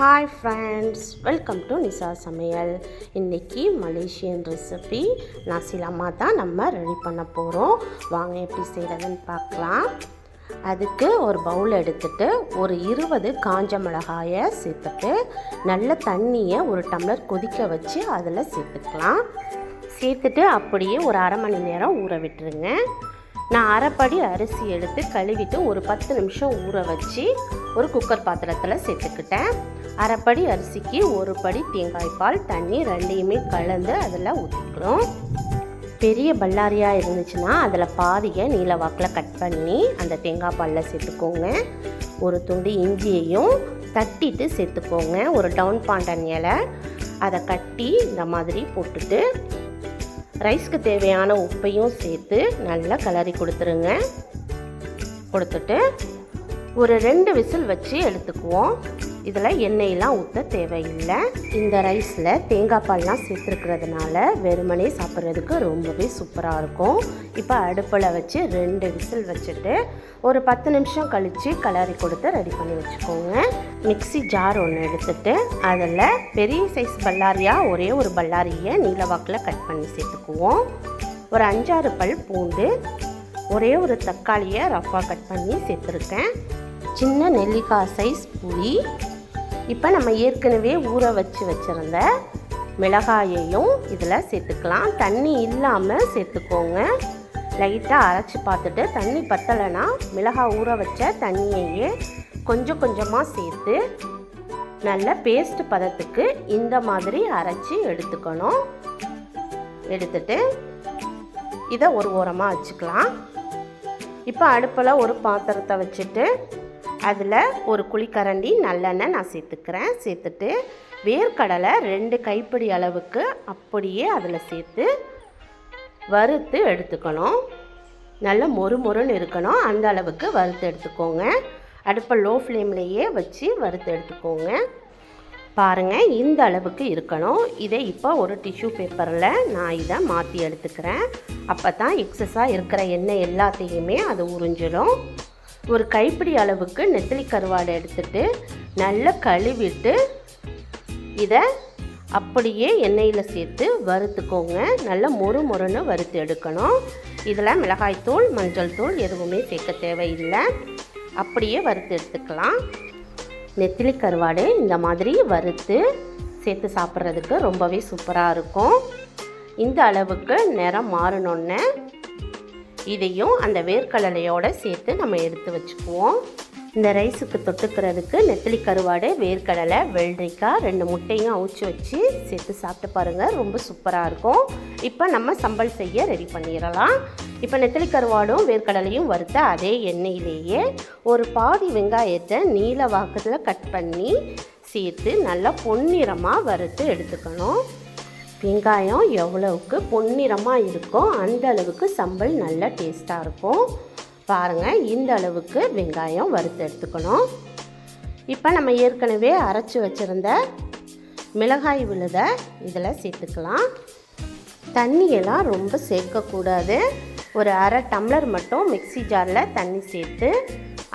Hi friends, welcome to நிசா சமையல். இன்றைக்கி Malaysian recipe நாசி lemak தான் நம்ம ரெடி பண்ண போகிறோம். வாங்க எப்படி செய்கிறதுன்னு பார்க்கலாம். அதுக்கு ஒரு பவுல் எடுத்துகிட்டு ஒரு 20 காஞ்ச மிளகாயை சேர்த்துட்டு நல்ல தண்ணியை ஒரு டம்ளர் கொதிக்க வச்சு அதில் சேர்த்துட்டு அப்படியே ஒரு அரை மணி நேரம் ஊற விட்டுருங்க. நான் அரைப்படி அரிசி எடுத்து கழுவிட்டு ஒரு 10 நிமிஷம் ஊற வச்சு ஒரு குக்கர் பாத்திரத்தில் சேர்த்துக்கிட்டேன். அரைப்படி அரிசிக்கு ஒரு படி தேங்காய் பால் தண்ணி ரெண்டையுமே கலந்து அதில் ஊற்றிக்கிறோம். பெரிய பல்லாரியாக இருந்துச்சுன்னா அதில் பாதியை நீல வாக்கில் கட் பண்ணி அந்த தேங்காய் பாலில் சேர்த்துக்கோங்க. ஒரு துண்டு இஞ்சியையும் தட்டிட்டு சேர்த்துக்கோங்க. ஒரு டவுன் பாண்டன் இலை அதை கட்டி இந்த மாதிரி போட்டுட்டு ரைஸ்க்கு தேவையான உப்பையும் சேர்த்து நல்லா கிளறி கொடுத்துட்டு ஒரு 2 விசில் வச்சு எடுத்துக்குவோம். இதில் எண்ணெயெலாம் ஊற்ற தேவையில்லை. இந்த ரைஸில் தேங்காய் பால்லாம் சேர்த்துருக்கிறதுனால வெறுமனே சாப்பிட்றதுக்கு ரொம்பவே சூப்பராக இருக்கும். இப்போ அடுப்பில் வச்சு 2 விசில் வச்சுட்டு ஒரு 10 நிமிஷம் கழித்து கிளறி கொடுத்து ரெடி பண்ணி வச்சுக்கோங்க. மிக்ஸி ஜார் ஒன்று எடுத்துகிட்டு அதில் பெரிய சைஸ் பல்லாரியாக ஒரே ஒரு பல்லாரியை நீலவாக்கில் கட் பண்ணி சேர்த்துக்குவோம். ஒரு 5-6 பல் பூண்டு, ஒரே ஒரு தக்காளியை ரஃபாக கட் பண்ணி சேர்த்துருக்கேன். சின்ன நெல்லிக்காய் சைஸ் புளி. இப்போ நம்ம ஏற்கனவே ஊற வச்சுருந்த மிளகாயையும் இதில் சேர்த்துக்கலாம். தண்ணி இல்லாமல் சேர்த்துக்கோங்க. லைட்டாக அரைச்சி பார்த்துட்டு தண்ணி பத்தலைன்னா மிளகாய் ஊற வச்ச தண்ணியையே கொஞ்சம் கொஞ்சமாக சேர்த்து நல்ல பேஸ்ட் பதத்துக்கு இந்த மாதிரி அரைச்சி எடுத்துக்கணும். எடுத்துட்டு இதை ஒரு ஓரமாக வச்சுக்கலாம். இப்போ அடுப்பில் ஒரு பாத்திரத்தை வச்சுட்டு அதில் ஒரு குழிக்கரண்டி நல்லெண்ணெய் நான் சேர்த்துட்டு வேர்க்கடலை 2 கைப்பிடி அளவுக்கு அப்படியே அதில் சேர்த்து வறுத்து எடுத்துக்கணும். நல்ல மொறுமொறுன்னு இருக்கணும், அந்த அளவுக்கு வறுத்து எடுத்துக்கோங்க. அடுப்பை லோ ஃப்ளேம்லேயே வச்சு வறுத்து எடுத்துக்கோங்க. பாருங்கள், இந்த அளவுக்கு இருக்கணும். இதை இப்போ ஒரு டிஷ்யூ பேப்பரில் நான் இதை மாற்றி எடுத்துக்கிறேன். அப்போ தான் எக்ஸஸாக இருக்கிற எண்ணெய் எல்லாத்தையுமே அது உறிஞ்சிடும். ஒரு கைப்பிடி அளவுக்கு நெத்திலி கருவாடை எடுத்துட்டு நல்லா கழுவிட்டு இதை அப்படியே எண்ணெயில் சேர்த்து வறுத்துக்கோங்க. நல்லா மொறுன்னு வறுத்து எடுக்கணும். இதில் மிளகாய்த்தூள், மஞ்சள் தூள் எதுவுமே சேர்க்க தேவையில்லை. அப்படியே வறுத்து எடுத்துக்கலாம். நெத்திலி கருவாடு இந்த மாதிரி வறுத்து சேர்த்து சாப்பிட்றதுக்கு ரொம்பவே சூப்பராக இருக்கும். இந்த அளவுக்கு நிறம் மாறணுன்னு இதையும் அந்த வேர்க்கடலையோடு சேர்த்து நம்ம எடுத்து வச்சுக்குவோம். இந்த ரைஸுக்கு தொட்டுக்கிறதுக்கு நெத்திலி கருவாடு, வேர்க்கடலை, வெள்ளரிக்காய், 2 முட்டையும் அவிச்சு வச்சு சேர்த்து சாப்பிட்டு பாருங்கள், ரொம்ப சூப்பராக இருக்கும். இப்போ நம்ம சம்பல் செய்ய ரெடி பண்ணிடலாம். இப்போ நெத்திலி கருவாடும் வேர்க்கடலையும் வறுத்த அதே எண்ணெயிலேயே ஒரு பாதி வெங்காயத்தை நீல வாக்கத்தில் கட் பண்ணி சேர்த்து நல்லா பொன்னிறமாக வறுத்து எடுத்துக்கணும். வெங்காயம் எவ்வளவுக்கு பொன்னிறமாக இருக்கோ அந்த அளவுக்கு சம்பல் நல்லா டேஸ்ட்டாக இருக்கும். பாருங்கள், இந்த அளவுக்கு வெங்காயம் வறுத்து எடுத்துக்கணும். இப்போ நம்ம ஏற்கனவே அரைச்சி வச்சுருந்த மிளகாய் விழுதை இதில் சேர்த்துக்கலாம். தண்ணியெல்லாம் ரொம்ப சேர்க்கக்கூடாது. ஒரு அரை டம்ளர் மட்டும் மிக்ஸி ஜாரில் தண்ணி சேர்த்து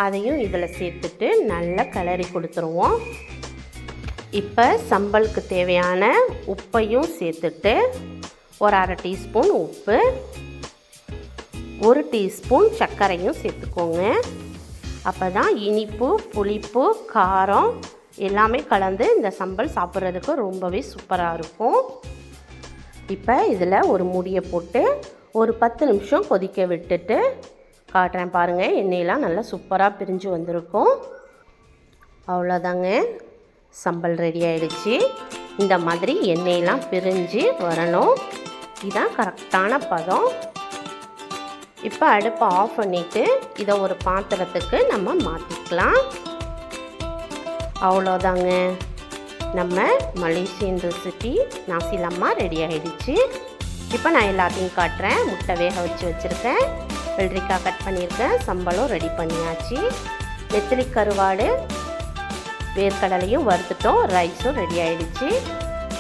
அதையும் இதில் சேர்த்துட்டு நல்லா கிளறி கொடுத்துருவோம். இப்போ சம்பலுக்கு தேவையான உப்பையும் சேர்த்துட்டு ஒரு அரை டீஸ்பூன் உப்பு, 1 டீஸ்பூன் சர்க்கரையும் சேர்த்துக்கோங்க. அப்போ தான் இனிப்பு, புளிப்பு, காரம் எல்லாமே கலந்து இந்த சம்பல் சாப்பிட்றதுக்கு ரொம்பவே சூப்பராக இருக்கும். இப்போ இதில் ஒரு மூடியை போட்டு ஒரு 10 நிமிஷம் கொதிக்க விட்டுட்டு காட்டுறேன். பாருங்கள், எண்ணெயெல்லாம் நல்லா சூப்பராக பிரிஞ்சு வந்திருக்கும். அவ்வளோதாங்க, சம்பல் ரெடி ஆகிடுச்சு. இந்த மாதிரி எண்ணெயெல்லாம் பிரிஞ்சு வரணும். இதுதான் கரெக்டான பதம். இப்போ அடுப்பை ஆஃப் பண்ணிவிட்டு இதை ஒரு பாத்திரத்துக்கு நம்ம மாற்றிக்கலாம். அவ்வளோதாங்க, நம்ம மலேசியன் ரெசிபி நாசி லெமாக் ரெடி ஆகிடுச்சு. இப்போ நான் எல்லாத்தையும் காட்டுறேன். முட்டை வேக வச்சுருக்கேன், வெள்ளரிக்காய் கட் பண்ணியிருக்கேன், சம்பளம் ரெடி பண்ணியாச்சு, நெத்திலி கருவாடு, வேர்க்கடலையும் வறுத்துட்டோம், ரைஸும் ரெடி ஆகிடுச்சு.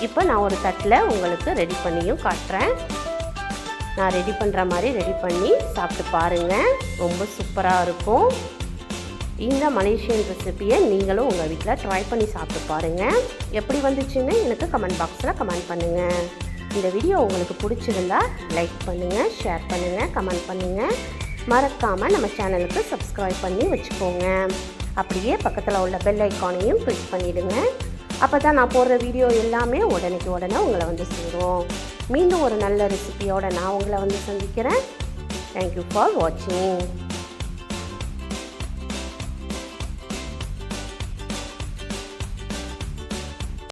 இப்போ நான் ஒரு தட்டில் உங்களுக்கு ரெடி பண்ணியும் காட்டுறேன். நான் ரெடி பண்ணுற மாதிரி ரெடி பண்ணி சாப்பிட்டு பாருங்கள், ரொம்ப சூப்பராக இருக்கும். இந்த மலேசியன் ரெசிபியை நீங்களும் உங்கள் வீட்டில் ட்ரை பண்ணி சாப்பிட்டு பாருங்கள். எப்படி வந்துச்சுன்னு எனக்கு கமெண்ட் பாக்ஸில் கமெண்ட் பண்ணுங்கள். இந்த வீடியோ உங்களுக்கு பிடிச்சிருந்தா லைக் பண்ணுங்கள், ஷேர் பண்ணுங்கள், கமெண்ட் பண்ணுங்கள். மறக்காமல் நம்ம சேனலுக்கு சப்ஸ்கிரைப் பண்ணி வச்சுக்கோங்க. அப்படியே பக்கத்தில் உள்ள பெல் ஐக்கானையும் கிளிக் பண்ணிவிடுங்க. அப்போ தான் நான் போடுற வீடியோ எல்லாமே உடனே உங்களை வந்து சேரும். மீண்டும் ஒரு நல்ல ரெசிபியோடு நான் உங்களை வந்து சந்திக்கிறேன். தேங்க்யூ ஃபார் வாட்சிங்.